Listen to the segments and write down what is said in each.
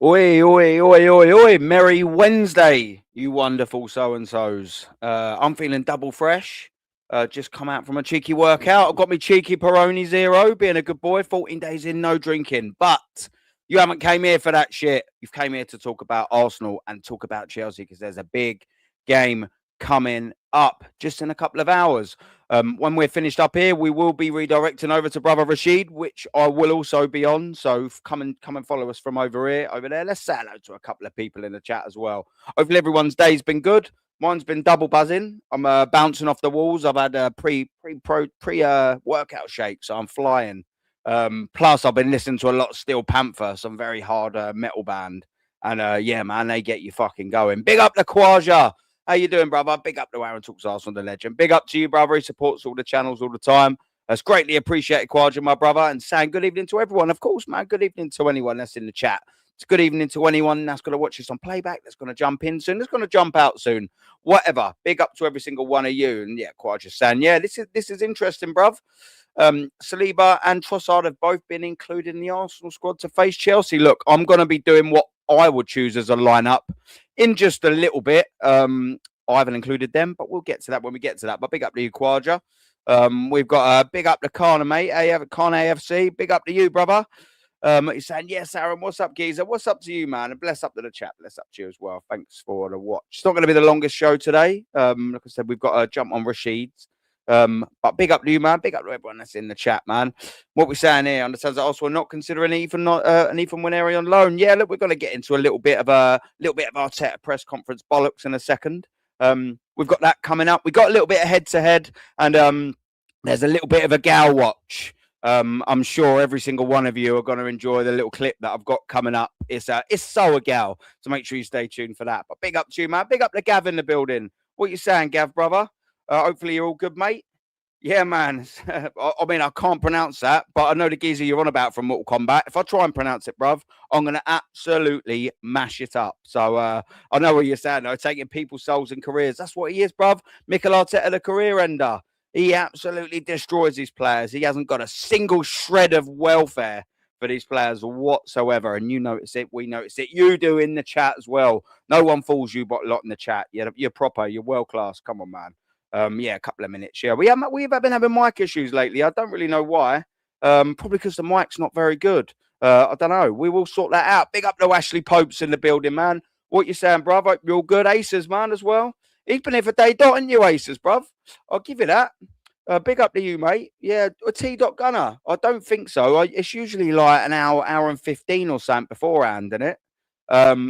Oi, oi, oi, oi, oi. Merry Wednesday, you wonderful so-and-sos. I'm feeling double fresh. Just come out from a cheeky workout. I've got me cheeky Peroni Zero, being a good boy. 14 days in, no drinking. But you haven't came here for that shit. You've came here to talk about Arsenal and talk about Chelsea because there's a big game coming up just in a couple of hours. When we're finished up here, we will be redirecting over to Brother Rashid, which I will also be on. So come and follow us from over here, over there. Let's say hello to a couple of people in the chat as well. Hopefully everyone's day's been good. Mine's been double buzzing. I'm bouncing off the walls. I've had a pre workout shake, so I'm flying. Plus, I've been listening to a lot of Steel Panther, some very hard metal band, and yeah, man, they get you fucking going. Big up the Quaja. How you doing, brother? Big up to Aaron Talks Arsenal, the legend. Big up to you, brother. He supports all the channels all the time. That's greatly appreciated, Quadra, my brother. And saying good evening to everyone. Of course, man. Good evening to anyone that's in the chat. It's good evening to anyone that's going to watch this on playback, that's going to jump in soon, that's going to jump out soon. Whatever. Big up to every single one of you. And yeah, Quadra saying, yeah, this is interesting, bruv. Saliba and Trossard have both been included in the Arsenal squad to face Chelsea. Look, I'm going to be doing what I would choose as a lineup in just a little bit. I haven't included them, but we'll get to that when we get to that. But big up to you, Quadra. We've got a big up to Kana, mate. Kana AFC. Big up to you, brother. He's saying, yes, Aaron, what's up, geezer? What's up to you, man? And bless up to the chat. Bless up to you as well. Thanks for the watch. It's not going to be the longest show today. Like I said, we've got to jump on Rashid's. But big up to you, man. Big up to everyone that's in the chat, man. What we're saying here understands that also we're not considering an Ethan Winery on loan. Yeah, look, we're going to get into a little bit of Arteta press conference bollocks in a second. We've got that coming up. We got a little bit of head-to-head, and there's a little bit of a gal watch. I'm sure every single one of you are going to enjoy the little clip that I've got coming up. It's so a gal, so make sure you stay tuned for that. But big up to you, man. Big up to Gav in the building. What you saying, Gav, brother? Hopefully you're all good, mate. Yeah, man. I mean, I can't pronounce that, but I know the geezer you're on about from Mortal Kombat. If I try and pronounce it, bruv, I'm going to absolutely mash it up. So I know what you're saying, though, taking people's souls and careers. That's what he is, bruv. Mikel Arteta, the career ender. He absolutely destroys his players. He hasn't got a single shred of welfare for these players whatsoever. And you notice it. We notice it. You do in the chat as well. No one fools you but a lot in the chat. You're proper. You're world class. Come on, man. Yeah, a couple of minutes. Yeah, we've been having mic issues lately. I don't really know why. Probably because the mic's not very good. I don't know. We will sort that out. Big up to Ashley Popes in the building, man. What you saying, bruv? Hope you're all good. Aces, man, as well. He's been here for day dot, ain't you, Aces, bruv? I'll give you that. Big up to you, mate. Yeah, a T. Gunner. I don't think so. It's usually like an hour and 15 or something beforehand, isn't it?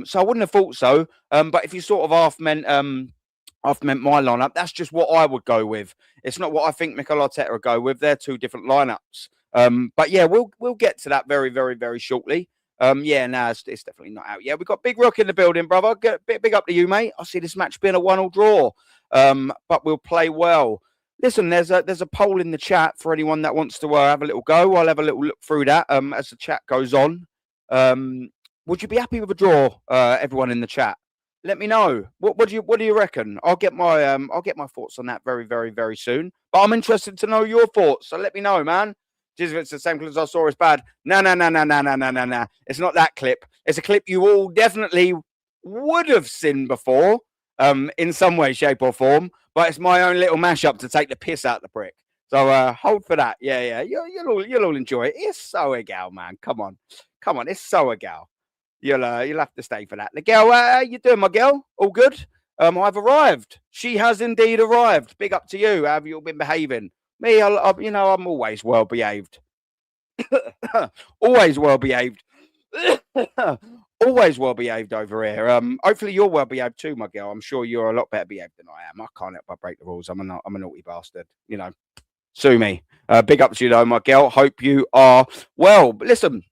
So I wouldn't have thought so. But if you sort of half meant my lineup, that's just what I would go with. It's not what I think Mikel Arteta would go with. They're two different lineups. But yeah, we'll get to that very, very, very shortly. Yeah, no, it's definitely not out. Yeah, we've got Big Rock in the building, brother. Big up to you, mate. I see this match being a 1-1 draw. But we'll play well. Listen, there's a poll in the chat for anyone that wants to have a little go. I'll have a little look through that as the chat goes on. Would you be happy with a draw, everyone in the chat? Let me know. What do you reckon? I'll get my thoughts on that very, very, very soon. But I'm interested to know your thoughts. So let me know, man. Just if it's the same clip as I saw is bad. No. It's not that clip. It's a clip you all definitely would have seen before, in some way, shape, or form. But it's my own little mashup to take the piss out of the prick. So hold for that. Yeah. You'll all enjoy it. It's so a gal, man. Come on. It's so a gal. You'll have to stay for that. The girl, how you doing, my girl? All good? I've arrived. She has indeed arrived. Big up to you. How have you all been behaving? Me, I'm always well behaved. Always well behaved. Always well behaved over here. Hopefully you're well behaved too, my girl. I'm sure you're a lot better behaved than I am. I can't help but break the rules. I'm a naughty bastard. Sue me. Big up to you though, my girl. Hope you are well. But listen,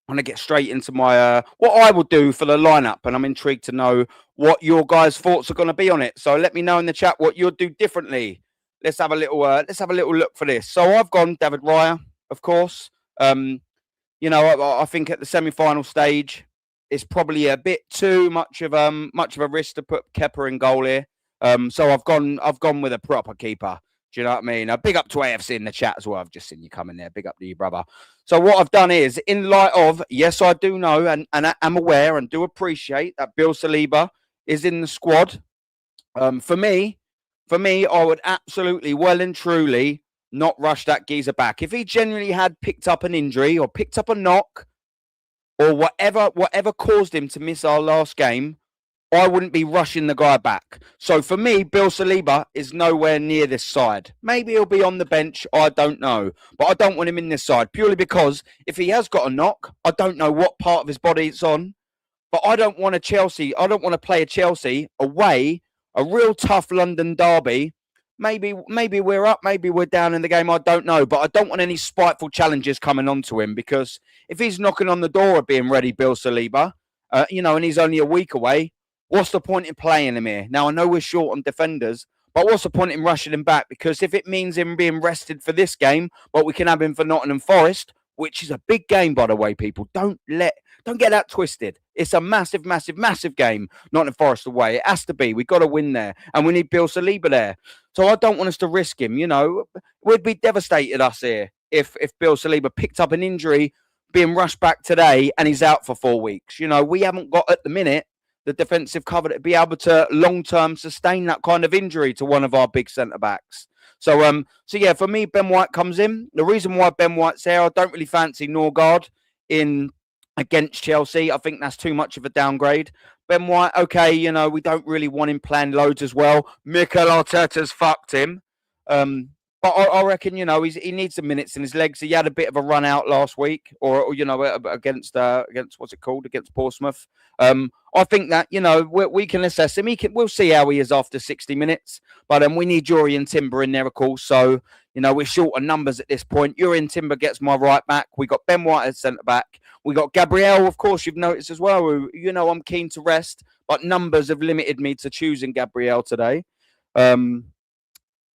I'm going to get straight into my what I would do for the lineup, and I'm intrigued to know what your guys' thoughts are going to be on it. So let me know in the chat what you'll do differently. Let's have a little look for this. So I've gone David Raya, of course. I think at the semi-final stage, it's probably a bit too much of a risk to put Kepa in goal here. So I've gone with a proper keeper. Do you know what I mean? Big up to AFC in the chat as well. I've just seen you coming there. Big up to you, brother. So what I've done is, in light of, yes, I do know and I am aware and do appreciate that Bill Saliba is in the squad. For me, I would absolutely, well and truly, not rush that geezer back. If he genuinely had picked up an injury or picked up a knock or whatever caused him to miss our last game, I wouldn't be rushing the guy back. So for me, Bill Saliba is nowhere near this side. Maybe he'll be on the bench. I don't know. But I don't want him in this side purely because if he has got a knock, I don't know what part of his body it's on. But I don't want to play a Chelsea away, a real tough London derby. Maybe we're up, maybe we're down in the game. I don't know. But I don't want any spiteful challenges coming onto him because if he's knocking on the door of being ready, Bill Saliba, and he's only a week away, what's the point in playing him here? Now, I know we're short on defenders, but what's the point in rushing him back? Because if it means him being rested for this game, but we can have him for Nottingham Forest, which is a big game, by the way, people. Don't get that twisted. It's a massive, massive, massive game. Nottingham Forest away. It has to be. We've got to win there. And we need Bill Saliba there. So I don't want us to risk him. We'd be devastated, us here, if Bill Saliba picked up an injury, being rushed back today, and he's out for 4 weeks. We haven't got, at the minute, the defensive cover to be able to long-term sustain that kind of injury to one of our big centre-backs. So yeah, for me, Ben White comes in. The reason why Ben White's there, I don't really fancy Norgard in against Chelsea. I think that's too much of a downgrade. Ben White, okay, we don't really want him playing loads as well. Mikel Arteta's fucked him. But I reckon, he needs some minutes in his legs. He had a bit of a run out last week, or against what's it called, against Portsmouth. I think that we can assess him. We'll see how he is after 60 minutes. But we need Jurriën Timber in there, of course. So we're short on numbers at this point. Jurriën Timber gets my right back. We got Ben White as centre back. We got Gabriel, of course. You've noticed as well. Who, I'm keen to rest, but numbers have limited me to choosing Gabriel today.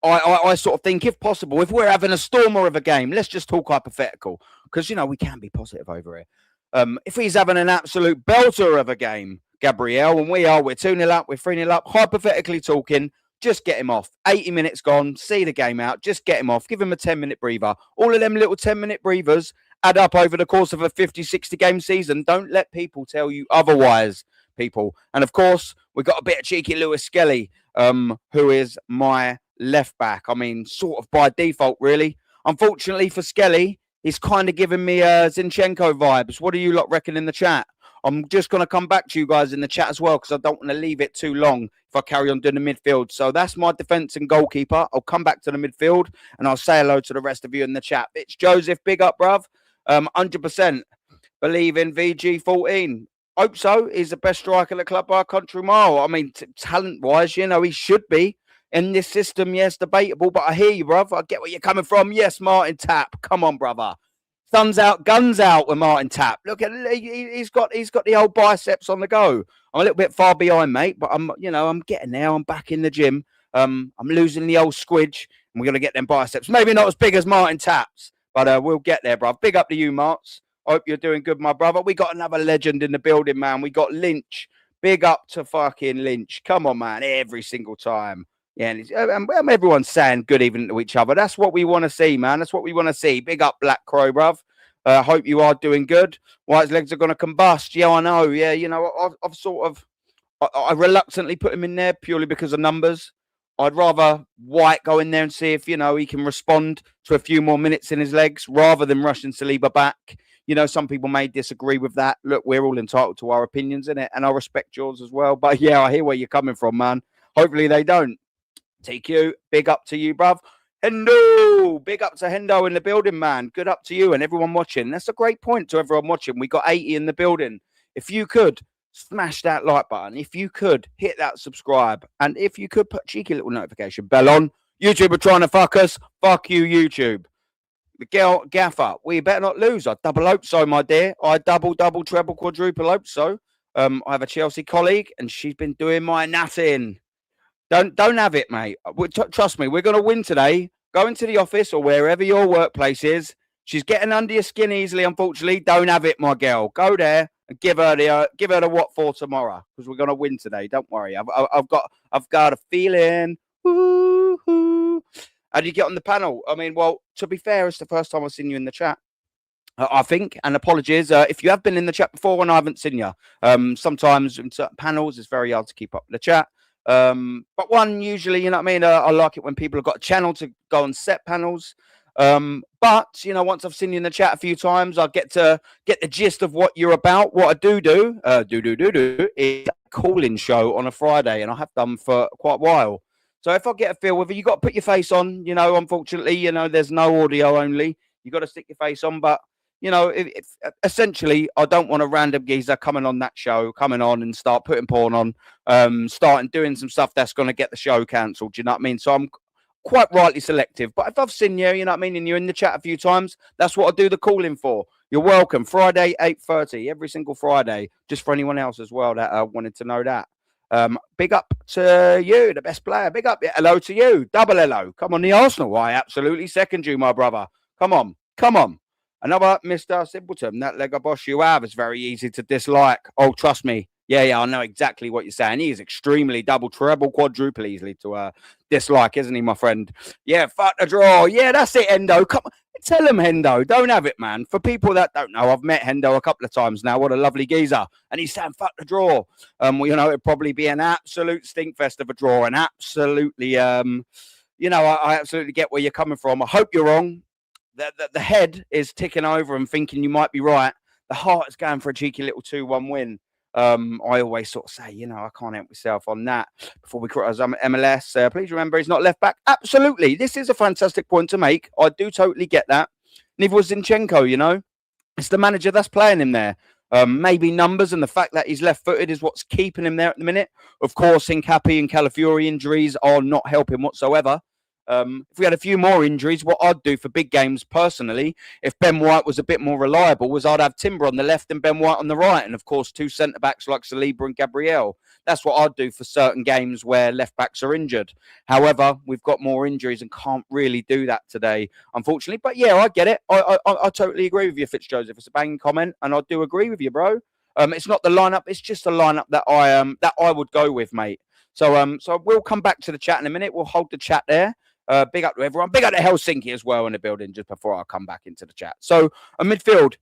I sort of think, if possible, if we're having a stormer of a game, let's just talk hypothetical, because, we can be positive over here. If he's having an absolute belter of a game, Gabriel, and we're 2-0 up, we're 3-0 up, hypothetically talking, just get him off. 80 minutes gone, see the game out, just get him off, give him a 10-minute breather. All of them little 10-minute breathers add up over the course of a 50, 60 game season. Don't let people tell you otherwise, people. And of course, we've got a bit of cheeky Lewis Skelly, who is my left back. I mean, sort of by default, really. Unfortunately for Skelly, he's kind of giving me Zinchenko vibes. What do you lot reckon in the chat? I'm just going to come back to you guys in the chat as well, because I don't want to leave it too long if I carry on doing the midfield. So that's my defence and goalkeeper. I'll come back to the midfield and I'll say hello to the rest of you in the chat. It's Joseph, big up, bruv. 100% believe in VG14. Hope so. He's the best striker in the club by a country mile. I mean, talent-wise, he should be. In this system, yes, debatable, but I hear you, bruv. I get where you're coming from. Yes, Martin Tapp. Come on, brother. Thumbs out, guns out with Martin Tapp. Look at he's got the old biceps on the go. I'm a little bit far behind, mate, but I'm getting there. I'm back in the gym. I'm losing the old squidge, and we're gonna get them biceps. Maybe not as big as Martin Tapp's, but we'll get there, bruv. Big up to you, Marts. Hope you're doing good, my brother. We got another legend in the building, man. We got Lynch. Big up to fucking Lynch. Come on, man. Every single time. Yeah, and everyone's saying good evening to each other. That's what we want to see, man. That's what we want to see. Big up, Black Crow, bruv. Hope you are doing good. White's legs are going to combust. Yeah, I know. Yeah, I've sort of... I reluctantly put him in there purely because of numbers. I'd rather White go in there and see if, he can respond to a few more minutes in his legs rather than rushing Saliba back. Some people may disagree with that. Look, we're all entitled to our opinions in it, and I respect yours as well. But yeah, I hear where you're coming from, man. Hopefully they don't. TQ, big up to you, bruv. Hendo, big up to Hendo in the building, man. Good up to you and everyone watching. That's a great point to everyone watching. We got 80 in the building. If you could smash that like button, if you could hit that subscribe, and if you could put a cheeky little notification bell on. YouTube are trying to fuck us. Fuck you, YouTube. The girl Gaffer, we better not lose. I double hope so, my dear. I double, treble, quadruple hope so. I have a Chelsea colleague, and she's been doing my nothing. Don't have it, mate. Trust me, we're going to win today. Go into the office or wherever your workplace is. She's getting under your skin easily, unfortunately. Don't have it, my girl. Go there and give her the what for tomorrow, because we're going to win today. Don't worry. I've got a feeling. Woo-hoo. How did you get on the panel? I mean, well, to be fair, it's the first time I've seen you in the chat. I think, and apologies if you have been in the chat before and I haven't seen you. Sometimes in certain panels, it's very hard to keep up with the chat. But one, usually, you know what I mean? I like it when people have got a channel to go on set panels. But, you know, once I've seen you in the chat a few times, I get to get the gist of what you're about. What I do is a call-in show on a Friday, and I have done for quite a while. So if I get a feel whether you got to put your face on, you know, unfortunately, you know, there's no audio only. You got to stick your face on, but you know, if essentially, I don't want a random geezer coming on that show, coming on and start putting porn on, starting doing some stuff that's going to get the show cancelled. Do you know what I mean? So I'm quite rightly selective. But if I've seen you, you know what I mean, and you're in the chat a few times, that's what I do the calling for. You're welcome. Friday, 8:30, every single Friday, just for anyone else as well that wanted to know that. Big up to you, the best player. Big up. Hello to you. Double hello. Come on, the Arsenal. I absolutely second you, my brother. Come on. Come on. Another Mr. Simpleton, that Lego boss you have is very easy to dislike. Oh, trust me. Yeah, I know exactly what you're saying. He is extremely double, treble, quadruple easily to dislike, isn't he, my friend? Yeah, fuck the draw. Yeah, that's it, Hendo. Come on. Tell him, Hendo. Don't have it, man. For people that don't know, I've met Hendo a couple of times now. What a lovely geezer. And he's saying, fuck the draw. Well, you know, it'd probably be an absolute stinkfest of a draw. And absolutely, you know, I absolutely get where you're coming from. I hope you're wrong. The head is ticking over and thinking you might be right. The heart is going for a cheeky little 2-1 win. I always sort of say, you know, I can't help myself on that. Before we criticize MLS, please remember he's not left back. Absolutely. This is a fantastic point to make. I do totally get that. Neither was Zinchenko, you know. It's the manager that's playing him there. Maybe numbers and the fact that he's left-footed is what's keeping him there at the minute. Of course, Hincapi and Calafiori injuries are not helping whatsoever. If we had a few more injuries, what I'd do for big games personally, if Ben White was a bit more reliable, was I'd have Timber on the left and Ben White on the right. And of course, two centre-backs like Saliba and Gabriel. That's what I'd do for certain games where left-backs are injured. However, we've got more injuries and can't really do that today, unfortunately. But yeah, I get it. I totally agree with you, Fitzjoseph. It's a banging comment, and I do agree with you, bro. It's not the lineup. It's just the lineup that I would go with, mate. So we'll come back to the chat in a minute. We'll hold the chat there. Big up to everyone. Big up to Helsinki as well in the building just before I come back into the chat. So a midfield,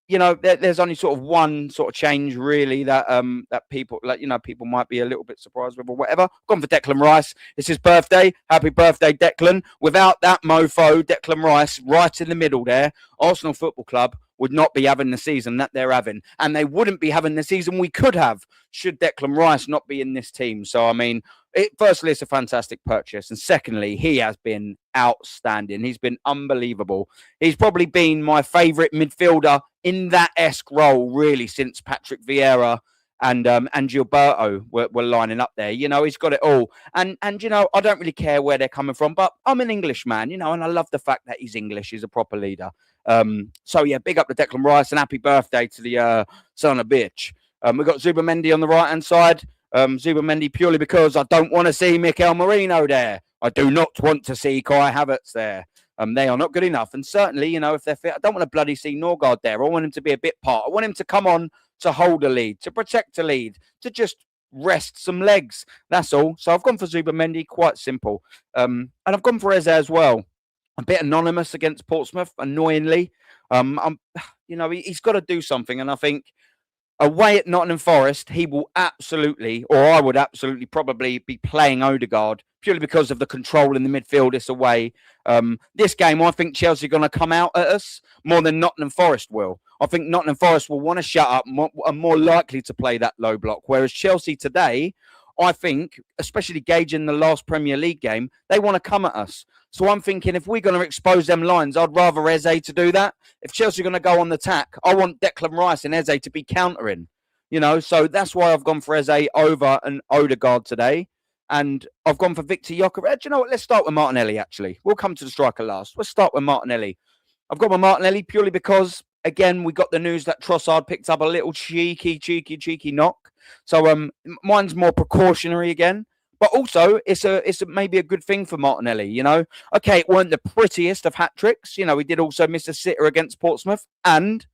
you know, there's only sort of one sort of change really that that people like, you know, people might be a little bit surprised with or whatever. Gone for Declan Rice. It's his birthday. Happy birthday, Declan. Without that mofo, Declan Rice, right in the middle there, Arsenal Football Club would not be having the season that they're having. And they wouldn't be having the season we could have should Declan Rice not be in this team. So, I mean, firstly, it's a fantastic purchase. And secondly, he has been outstanding. He's been unbelievable. He's probably been my favourite midfielder in that esque role, really, since Patrick Vieira and Gilberto were lining up there. You know, he's got it all. And you know, I don't really care where they're coming from, but I'm an Englishman, you know, and I love the fact that he's English. He's a proper leader. So, yeah, big up to Declan Rice and happy birthday to the son of a bitch. We've got Zubamendi on the right-hand side. Zubamendi purely because I don't want to see Mikel Merino there. I do not want to see Kai Havertz there. They are not good enough. And certainly, you know, if they're fit, I don't want to bloody see Norgard there. I want him to be a bit part. I want him to come on to hold a lead, to protect a lead, to just rest some legs. That's all. So I've gone for Zubamendi, quite simple. And I've gone for Eze as well. A bit anonymous against Portsmouth, annoyingly. You know, he's got to do something. And I think away at Nottingham Forest, he will absolutely, or I would absolutely probably be playing Odegaard purely because of the control in the midfield. It's away. This game, I think Chelsea are going to come out at us more than Nottingham Forest will. I think Nottingham Forest will want to shut up and are more likely to play that low block. Whereas Chelsea today, I think, especially gauging the last Premier League game, they want to come at us. So I'm thinking if we're going to expose them lines, I'd rather Eze to do that. If Chelsea are going to go on the attack, I want Declan Rice and Eze to be countering. You know, so that's why I've gone for Eze over an Odegaard today. And I've gone for Victor Gyokeres. You know what? Let's start with Martinelli, actually. We'll come to the striker last. Let's start with Martinelli. I've got my Martinelli purely because, again, we got the news that Trossard picked up a little cheeky knock. So mine's more precautionary again. But also, it's maybe a good thing for Martinelli, you know. Okay, it weren't the prettiest of hat-tricks. You know, he did also miss a sitter against Portsmouth. And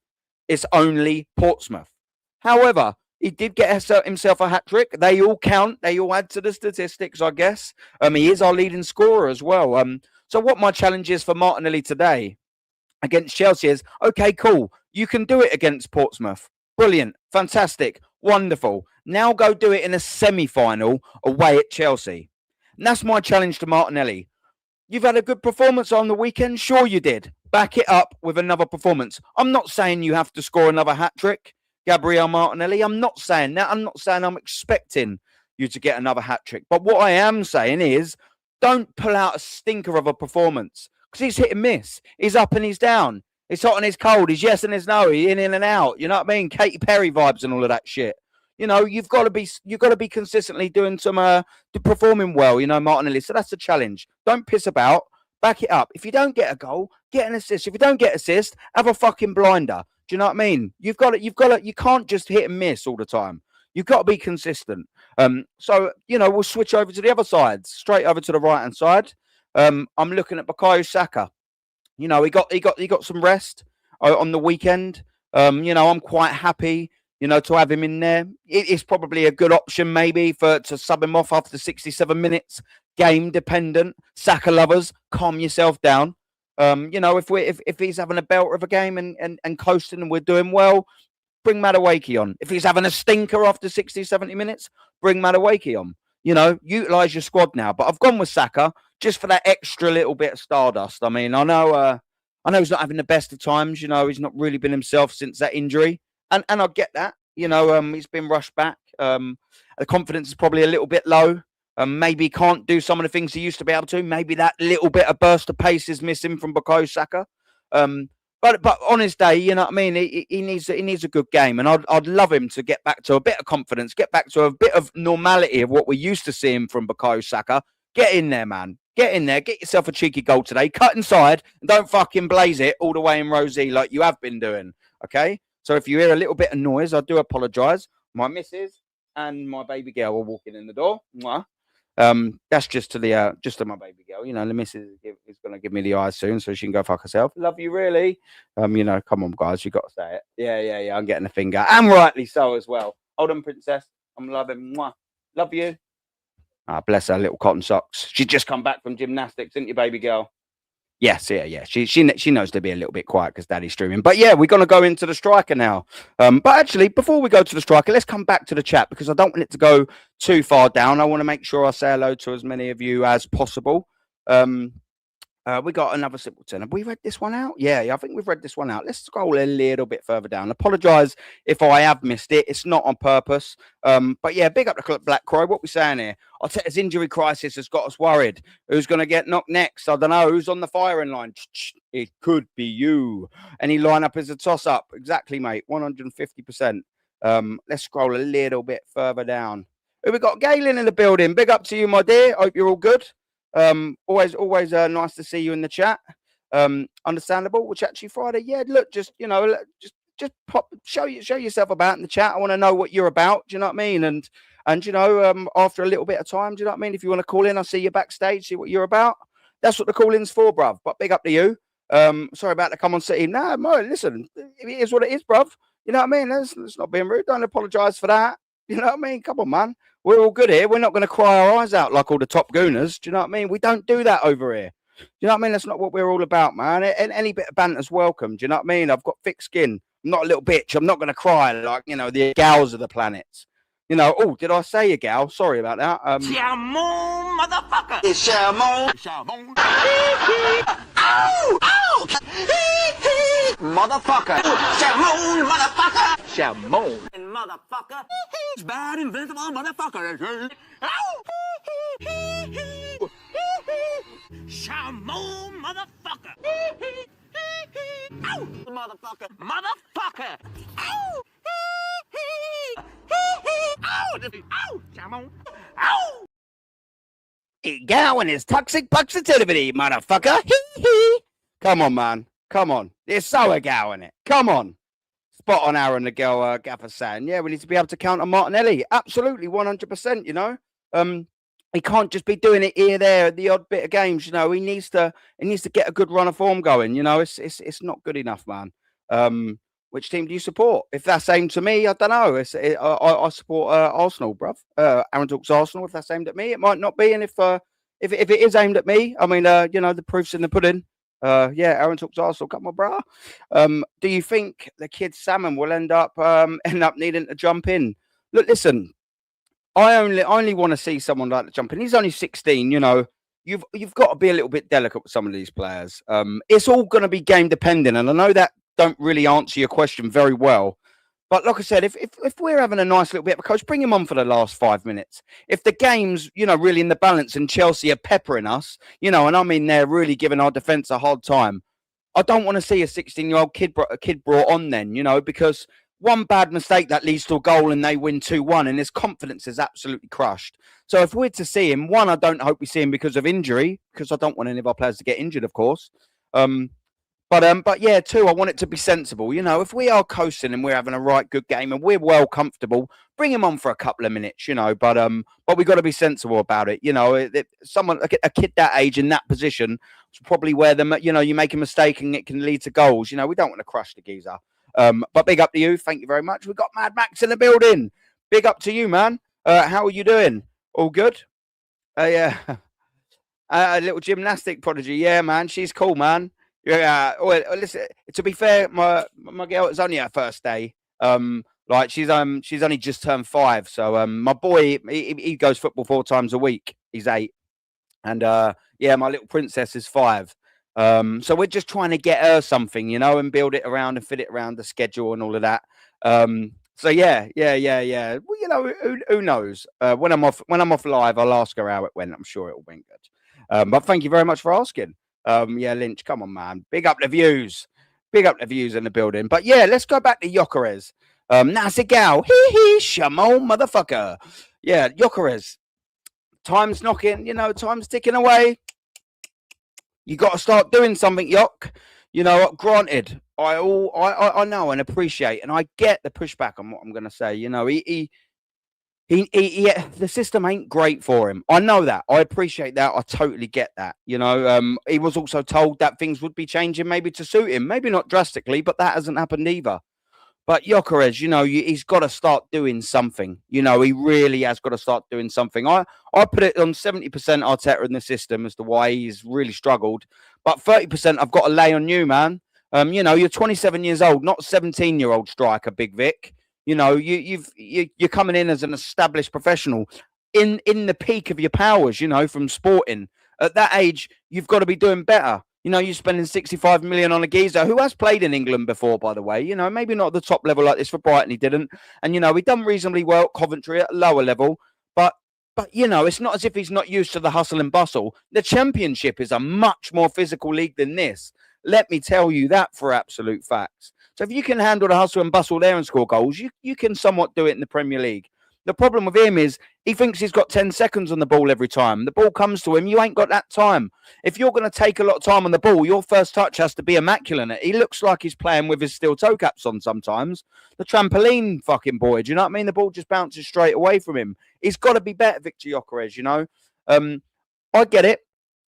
it's only Portsmouth. However, he did get himself a hat-trick. They all count. They all add to the statistics, I guess. He is our leading scorer as well. So what my challenge is for Martinelli today against Chelsea is, okay, cool. You can do it against Portsmouth. Brilliant. Fantastic. Wonderful. Now go do it in a semi-final away at Chelsea. And that's my challenge to Martinelli. You've had a good performance on the weekend. Sure you did. Back it up with another performance. I'm not saying you have to score another hat-trick, Gabriel Martinelli. I'm not saying that. I'm not saying I'm expecting you to get another hat-trick. But what I am saying is, don't pull out a stinker of a performance, because he's hit and miss. He's up and he's down. He's hot and he's cold. He's yes and he's no. He's in and out. You know what I mean? Katy Perry vibes and all of that shit. You know, you've got to be consistently doing some performing well, you know, Martinelli. So that's the challenge. Don't piss about. Back it up. If you don't get a goal, get an assist. If you don't get assist, have a fucking blinder. Do you know what I mean? You can't just hit and miss all the time. You've got to be consistent. So, you know, we'll switch over to the other side, straight over to the right-hand side. I'm looking at Bukayo Saka. You know, he got some rest on the weekend. You know, I'm quite happy, you know, to have him in there. It's probably a good option maybe to sub him off after 67 minutes. Game dependent. Saka lovers, calm yourself down. You know, if he's having a belter of a game and coasting and we're doing well, bring Madueke on. If he's having a stinker after 60, 70 minutes, bring Madueke on. You know, utilise your squad now. But I've gone with Saka just for that extra little bit of stardust. I mean, I know he's not having the best of times. You know, he's not really been himself since that injury. And I get that. You know, he's been rushed back. The confidence is probably a little bit low. Maybe can't do some of the things he used to be able to. Maybe that little bit of burst of pace is missing from Bukayo Saka. But on his day, you know what I mean? He needs a good game. And I'd love him to get back to a bit of confidence, get back to a bit of normality of what we used to see him from Bukayo Saka. Get in there, man. Get in there. Get yourself a cheeky goal today. Cut inside and don't fucking blaze it all the way in Rosie like you have been doing. Okay? So if you hear a little bit of noise, I do apologise. My missus and my baby girl are walking in the door. Mwah. That's just to my baby girl. You know, the missus is going to give me the eyes soon, so she can go fuck herself. Love you, really. You know, come on, guys, you got to say it. Yeah. I'm getting a finger, and rightly so as well. Hold on, princess. I'm loving. Mwah. Love you. Ah, bless her little cotton socks. She's just come back from gymnastics, isn't you, baby girl? Yes, yeah. She knows to be a little bit quiet because Daddy's streaming. But yeah, we're gonna go into the striker now. But actually, before we go to the striker, let's come back to the chat because I don't want it to go too far down. I want to make sure I say hello to as many of you as possible. We got another simpleton. Have we read this one out? Yeah, I think we've read this one out. Let's scroll a little bit further down. Apologise if I have missed it. It's not on purpose. But yeah, big up the Black Crow. What we saying here? Arteta's injury crisis has got us worried. Who's going to get knocked next? I don't know. Who's on the firing line? It could be you. Any lineup is a toss-up. Exactly, mate. 150%. Let's scroll a little bit further down. Who we got? Galen in the building. Big up to you, my dear. Hope you're all good. Always nice to see you in the chat. Understandable. Which actually Friday, yeah. Look, just you know, just pop, show yourself about in the chat. I want to know what you're about. Do you know what I mean? And you know, after a little bit of time, do you know what I mean? If you want to call in, I'll see you backstage, see what you're about. That's what the call-in's for, bruv. But big up to you. Sorry about the come on city. Nah, Mo, listen, it is what it is, bruv. You know what I mean? Let's not being rude. Don't apologise for that. You know what I mean? Come on, man. We're all good here. We're not going to cry our eyes out like all the top gooners. Do you know what I mean? We don't do that over here. Do you know what I mean? That's not what we're all about, man. And any bit of banter's welcome. Do you know what I mean? I've got thick skin. I'm not a little bitch. I'm not going to cry like, you know, the gals of the planets. You know, oh, did I say a gal? Sorry about that. Shamon, motherfucker. It's Shamon. Shamon. Ow! Ow! Motherfucker. Shamon, motherfucker. Shamon. Motherfucker. It's bad, invincible motherfucker. Ow! Shamon, motherfucker. Ow! Motherfucker. Motherfucker. Ow! Ow! Ow! Shamon. Ow! Gal and his toxic positivity, motherfucker. Come on, man. Come on. There's so a gal in it. Come on. Spot on Aaron, the girl Gaffer saying. Yeah, we need to be able to counter Martinelli. Absolutely, 100%, you know. He can't just be doing it here, there, the odd bit of games, you know. He needs to get a good run of form going, you know. It's not good enough, man. Which team do you support? If that's aimed to me, I don't know. I support Arsenal, bruv. Aaron talks Arsenal. If that's aimed at me, it might not be. And if if it is aimed at me, I mean, the proof's in the pudding. Yeah, Aaron talks Arsenal. Come on, brah. Do you think the kid Salmon will end up needing to jump in? Look, listen. I only want to see someone like that jump in. He's only 16. You've got to be a little bit delicate with some of these players. It's all going to be game dependent, and I know that don't really answer your question very well. But like I said, if we're having a nice little bit of a coach, bring him on for the last 5 minutes. If the game's, really in the balance and Chelsea are peppering us, and I'm in there really giving our defence a hard time, I don't want to see a 16-year-old kid brought on then, because one bad mistake that leads to a goal and they win 2-1 and his confidence is absolutely crushed. So if we're to see him, one, I don't hope we see him because of injury, because I don't want any of our players to get injured, of course. But yeah, two, I want it to be sensible. If we are coasting and we're having a right good game and we're well comfortable, bring him on for a couple of minutes, but we got to be sensible about it. Someone, a kid that age in that position, is probably where you make a mistake and it can lead to goals. We don't want to crush the geezer. But big up to you. Thank you very much. We've got Mad Max in the building. Big up to you, man. How are you doing? All good? Yeah. A little gymnastic prodigy. Yeah, man. She's cool, man. Yeah. Well, listen. To be fair, my girl, it's only her first day. She's only just turned 5. So my boy, he goes football 4 times a week. He's 8, and yeah, my little princess is 5. So we're just trying to get her something, and build it around and fit it around the schedule and all of that. So yeah. Well, who knows? When I'm off live, I'll ask her how it went. I'm sure it went good. But thank you very much for asking. Yeah, Lynch, come on, man. Big up the views. Big up the views in the building. But yeah, let's go back to Gyokeres. Nasigal. Hee, Shamon, motherfucker. Yeah, Gyokeres. Time's knocking, time's ticking away. You got to start doing something, Yok. Granted, I know and appreciate, and I get the pushback on what I'm going to say. The system ain't great for him. I know that. I appreciate that. I totally get that. He was also told that things would be changing maybe to suit him. Maybe not drastically, but that hasn't happened either. But Gyokeres, he's got to start doing something. He really has got to start doing something. I put it on 70% Arteta in the system as to why he's really struggled. But 30% I've got to lay on you, man. You're 27 years old, not 17-year-old striker, Big Vic. You're coming in as an established professional in the peak of your powers, from sporting. At that age, you've got to be doing better. You're spending 65 million on a geezer who has played in England before, by the way. Maybe not at the top level like this for Brighton, he didn't. And, he done reasonably well at Coventry at a lower level. But it's not as if he's not used to the hustle and bustle. The Championship is a much more physical league than this. Let me tell you that for absolute facts. So if you can handle the hustle and bustle there and score goals, you can somewhat do it in the Premier League. The problem with him is he thinks he's got 10 seconds on the ball every time. The ball comes to him. You ain't got that time. If you're going to take a lot of time on the ball, your first touch has to be immaculate. He looks like he's playing with his steel toe caps on sometimes. The trampoline fucking boy, do you know what I mean? The ball just bounces straight away from him. He's got to be better, Victor Gyokeres, I get it.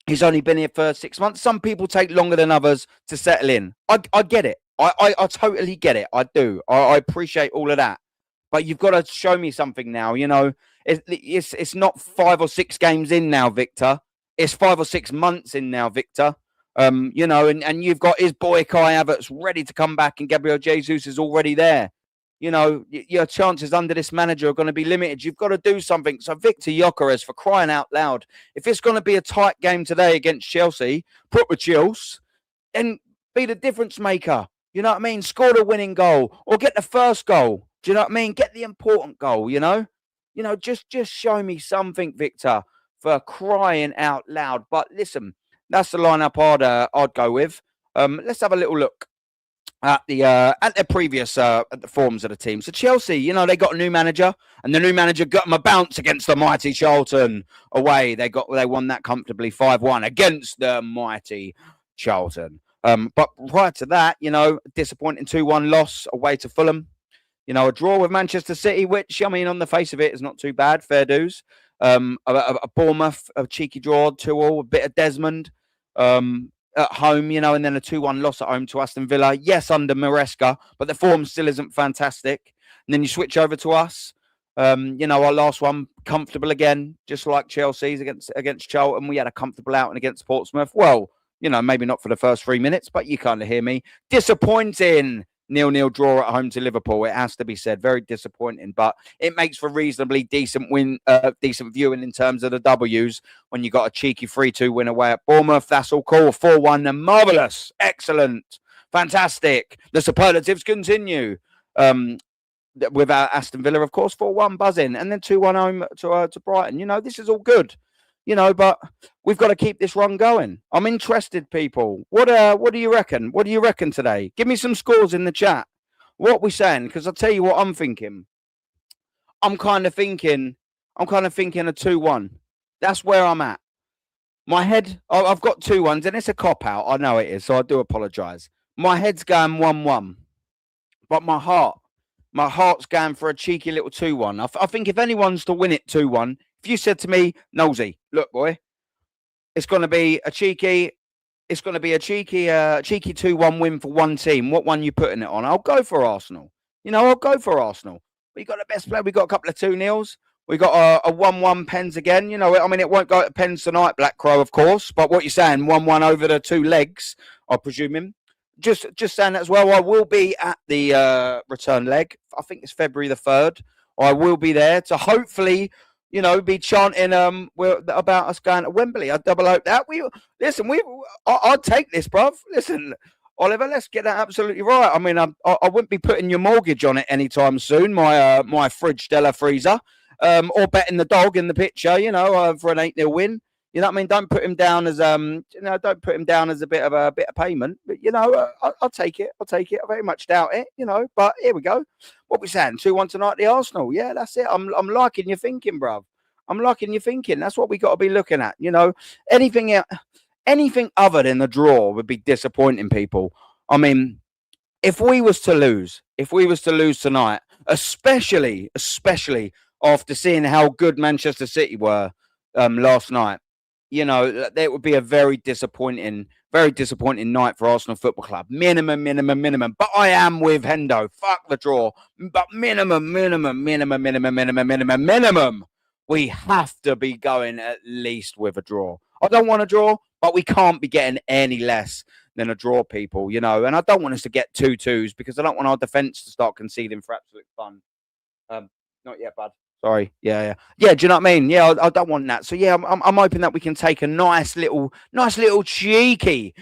He's only been here for 6 months. Some people take longer than others to settle in. I get it. I totally get it. I do. I appreciate all of that. But you've got to show me something now. It's not 5 or 6 games in now, Victor. It's 5 or 6 months in now, Victor. And you've got his boy Kai Havertz ready to come back, and Gabriel Jesus is already there. Your chances under this manager are going to be limited. You've got to do something. So Victor Gyokeres, for crying out loud, if it's going to be a tight game today against Chelsea, proper Chelsea, then be the difference maker. You know what I mean? Score the winning goal or get the first goal. Do you know what I mean? Get the important goal, just show me something, Victor, for crying out loud. But listen, that's the lineup I'd go with. Let's have a little look at the previous at the forms of the team. So Chelsea, they got a new manager, and the new manager got them a bounce against the mighty Charlton away. They won that comfortably 5-1 against the mighty Charlton. But prior to that, disappointing 2-1 loss away to Fulham. A draw with Manchester City, which, on the face of it, is not too bad. Fair dues. A Bournemouth, a cheeky draw, 2-2, a bit of Desmond at home, and then a 2-1 loss at home to Aston Villa. Yes, under Maresca, but the form still isn't fantastic. And then you switch over to us. Our last one comfortable again, just like Chelsea's against Charlton. We had a comfortable outing against Portsmouth. Well, maybe not for the first 3 minutes, but you kind of hear me. Disappointing 0-0 draw at home to Liverpool. It has to be said, very disappointing, but it makes for reasonably decent viewing in terms of the W's when you got a cheeky 3-2 win away at Bournemouth. That's all cool. 4-1, and marvellous, excellent, fantastic. The superlatives continue. With Aston Villa, of course, 4-1 buzzing, and then 2-1 home to Brighton. This is all good. But we've got to keep this run going. I'm interested, people. What do you reckon? What do you reckon today? Give me some scores in the chat. What are we saying? Because I'll tell you what I'm thinking. I'm kind of thinking a 2-1. That's where I'm at. My head, I've got 2-1s, and it's a cop-out. I know it is, so I do apologise. My head's going 1-1. But my heart's going for a cheeky little 2-1. I think if anyone's to win it 2-1, if you said to me, Nosey, look, boy, it's going to be a cheeky 2-1 win for one team. What one you putting it on? I'll go for Arsenal. I'll go for Arsenal. We got the best player. We got a couple of 2-0s. We got a 1-1 Pens again. It won't go to Pens tonight, Black Crow, of course. But what you're saying, 1-1 over the two legs, I'm presuming. Just saying that as well. I will be at the return leg. I think it's February the 3rd. I will be there to hopefully, be chanting about us going to Wembley. I double hope that. I'd take this, bruv. Listen, Oliver, let's get that absolutely right. I mean, I wouldn't be putting your mortgage on it anytime soon. My fridge Stella freezer, or betting the dog in the picture. For an 8-0 win. You know what I mean? Don't put him down as don't put him down as a bit of payment. But I'll take it. I'll take it. I very much doubt it. But here we go. What we saying? 2-1 tonight at the Arsenal. Yeah, that's it. I'm liking your thinking, bruv. I'm liking your thinking. That's what we got to be looking at. Anything other than the draw would be disappointing, people. I mean, if we was to lose tonight, especially after seeing how good Manchester City were last night. That would be a very disappointing night for Arsenal Football Club. Minimum. But I am with Hendo. Fuck the draw. But minimum. We have to be going at least with a draw. I don't want a draw, but we can't be getting any less than a draw, people, And I don't want us to get 2-2s because I don't want our defence to start conceding for absolute fun. Not yet, bud. Sorry. Yeah. Do you know what I mean? Yeah, I don't want that. So yeah, I'm hoping that we can take a nice little cheeky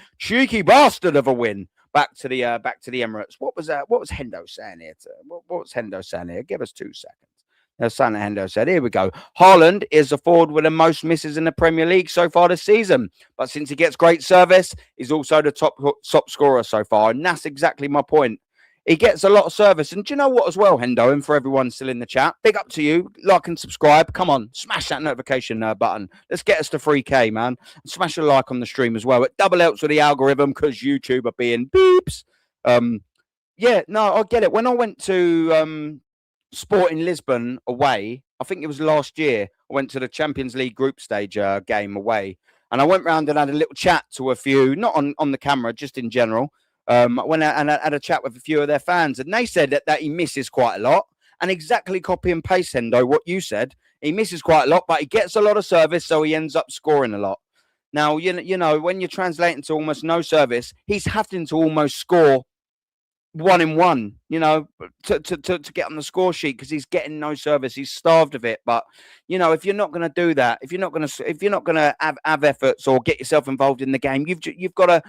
bastard of a win back to the Emirates. What was Hendo saying here? What was Hendo saying here? Give us 2 seconds. Son Hendo said, here we go. Haaland is the forward with the most misses in the Premier League so far this season. But since he gets great service, he's also the top scorer so far. And that's exactly my point. He gets a lot of service. And do you know what as well, Hendo, and for everyone still in the chat, big up to you. Like and subscribe. Come on, smash that notification button. Let's get us to 3K, man. And smash a like on the stream as well. It double helps with the algorithm because YouTube are being beeps. Yeah, no, I get it. When I went to Sporting Lisbon away, I think it was last year, I went to the Champions League group stage game away. And I went round and had a little chat to a few, not on the camera, just in general. I went out and I had a chat with a few of their fans, and they said that he misses quite a lot. And exactly copy and paste, Hendo, what you said. He misses quite a lot, but he gets a lot of service, so he ends up scoring a lot. Now, when you're translating to almost no service, he's having to almost score 1-in-1, to get on the score sheet because he's getting no service. He's starved of it. But if you're not going to do that, if you're not going to have efforts or get yourself involved in the game, you've got to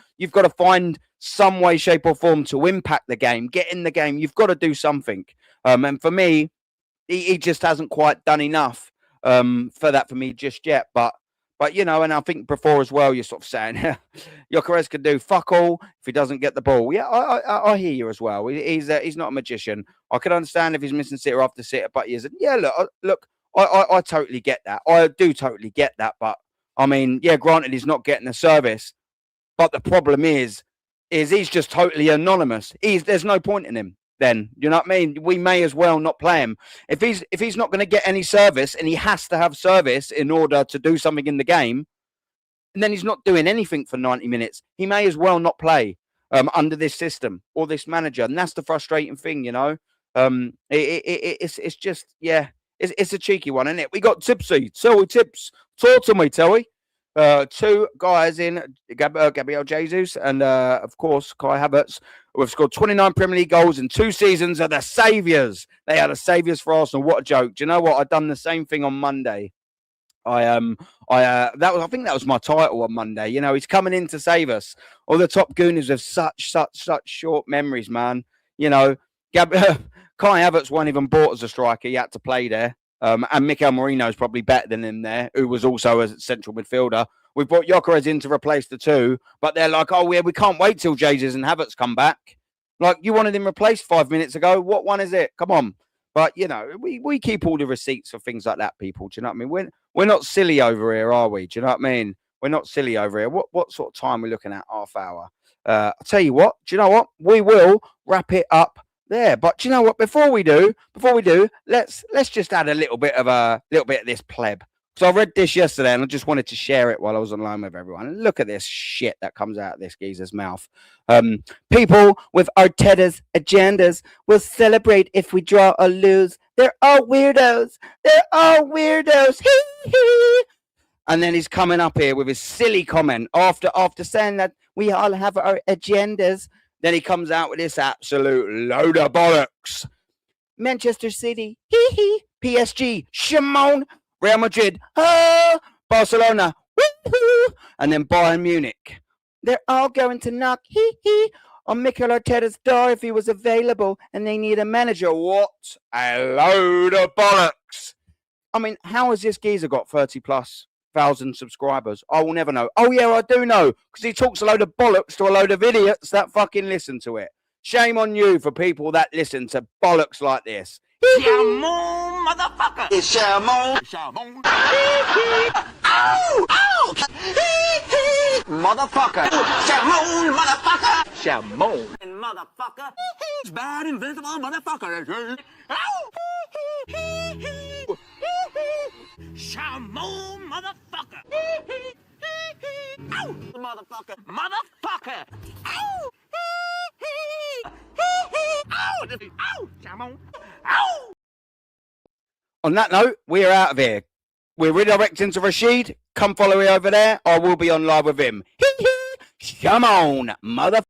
find some way, shape, or form to impact the game. Get in the game. You've got to do something. And for me, he just hasn't quite done enough for that for me just yet. But and I think before as well, you're sort of saying Gyokeres can do fuck all if he doesn't get the ball. Yeah, I hear you as well. He's not a magician. I could understand if he's missing sitter after sitter, but he isn't. Yeah, look, I totally get that. I do totally get that. But I mean, yeah, granted, he's not getting the service, but the problem is he's just totally anonymous. There's no point in him. Then you know what I mean? We may as well not play him. If he's not going to get any service and he has to have service in order to do something in the game, and then he's not doing anything for 90 minutes, he may as well not play under this system or this manager. And that's the frustrating thing, It's just, yeah, It's a cheeky one, isn't it? We got Tipsy, Tilly Tips. Talk to me, Tilly. Two guys in Gabriel Jesus and, of course, Kai Havertz, who have scored 29 Premier League goals in 2 seasons, are the saviours. They are the saviours for Arsenal. What a joke. Do you know what? I've done the same thing on Monday. I think that was my title on Monday. You know, he's coming in to save us. All the top gooners have such short memories, man. You know, Kai Havertz wasn't even bought as a striker. He had to play there. And Mikel Merino's probably better than him there, who was also a central midfielder. We've brought Gyokeres in to replace the two, but they're like, oh, yeah, we can't wait till Jesus and Havertz come back. Like, you wanted him replaced 5 minutes ago. What one is it? Come on. But, you know, we keep all the receipts for things like that, people. Do you know what I mean? We're not silly over here, are we? Do you know what I mean? We're not silly over here. What sort of time are we looking at? Half hour. I'll tell you what. Do you know what? We will wrap it up there. But do you know what? Before we do, let's just add a little bit of this pleb. So I read this yesterday and I just wanted to share it while I was online with everyone. Look at this shit that comes out of this geezer's mouth. People with Arteta's agendas will celebrate if we draw or lose. They're all weirdos. And then he's coming up here with his silly comment after saying that we all have our agendas. Then he comes out with this absolute load of bollocks. Manchester City, PSG, Shimon, Real Madrid, Barcelona, woo-hoo, and then Bayern Munich. They're all going to knock, on Mikel Arteta's door if he was available, and they need a manager. What a load of bollocks. I mean, how has this geezer got 30,000+ subscribers? I will never know. Oh, yeah, I do know, because he talks a load of bollocks to a load of idiots that fucking listen to it. Shame on you for people that listen to bollocks like this. Shamon, motherfucker. It's Shamon. Shamon. Ow! Ow! Motherfucker. Shamon, motherfucker. Shamon. Motherfucker. It's bad, invincible motherfucker. Ow! Shamon, motherfucker. Ow! Motherfucker. Motherfucker. Ow! Ow! Ow! Shamon. Ow! On that note, we are out of here. We're redirecting to Rashid. Come follow me over there. I will be on live with him. Come on, mother.